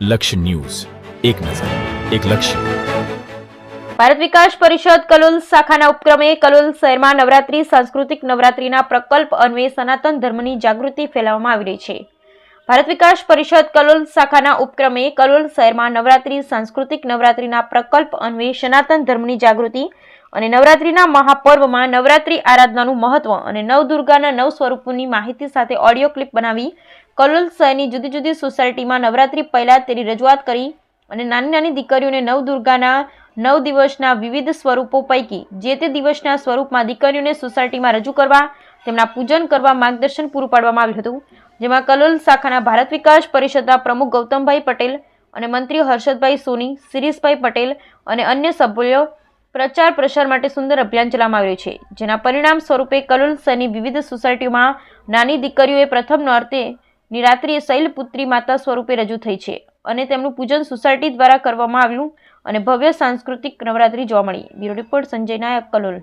લક્ષ્ય ન્યૂઝ, એક નજર, એક લક્ષ્ય. ભારત વિકાસ પરિષદ કલોલ શાખાના ઉપક્રમે કલોલ શહેરમાં નવરાત્રી સાંસ્કૃતિક નવરાત્રીના પ્રકલ્પ અન્વયે સનાતન ધર્મની જાગૃતિ ફેલાવવામાં આવી રહી છે. ભારત વિકાસ પરિષદ કલોલ શાખાના ઉપક્રમે કલોલ શહેરમાં નવરાત્રી સાંસ્કૃતિક નવરાત્રીના પ્રકલ્પ અન્વયે સનાતન ધર્મની જાગૃતિ અને નવરાત્રીના મહાપર્વમાં નવરાત્રી આરાધનાનું મહત્વ અને નવદુર્ગાના નવ સ્વરૂપોની માહિતી સાથે ઓડિયો ક્લિપ બનાવી કલોલ શહેરની જુદી જુદી સોસાયટીમાં નવરાત્રી પહેલા તેની રજૂઆત કરી અને નાની નાની દીકરીઓને નવદુર્ગાના 9 દિવસના વિવિધ સ્વરૂપો પૈકી જે તે દિવસના સ્વરૂપમાં દીકરીઓને સોસાયટીમાં રજૂ કરવા, તેમના પૂજન કરવા માર્ગદર્શન પૂરું પાડવામાં આવ્યું હતું, જેમાં કલોલ શાખાના ભારત વિકાસ પરિષદના પ્રમુખ ગૌતમભાઈ પટેલ અને મંત્રી હર્ષદભાઈ સોની, શિરીષભાઈ પટેલ અને અન્ય સભ્યો પ્રચાર પ્રસાર માટે સુંદર અભિયાન ચલાવવામાં આવ્યું છે, જેના પરિણામ સ્વરૂપે કલોલ શહેરની વિવિધ સોસાયટીઓમાં નાની દીકરીઓએ પ્રથમ નોરતે નિરાત્રિએ શૈલપુત્રી માતા સ્વરૂપે રજૂ થઈ છે અને તેમનું પૂજન સોસાયટી દ્વારા કરવામાં આવ્યું અને ભવ્ય સાંસ્કૃતિક નવરાત્રી જોવા મળી. બ્યુરો રિપોર્ટ સંજય નાયક, કલોલ.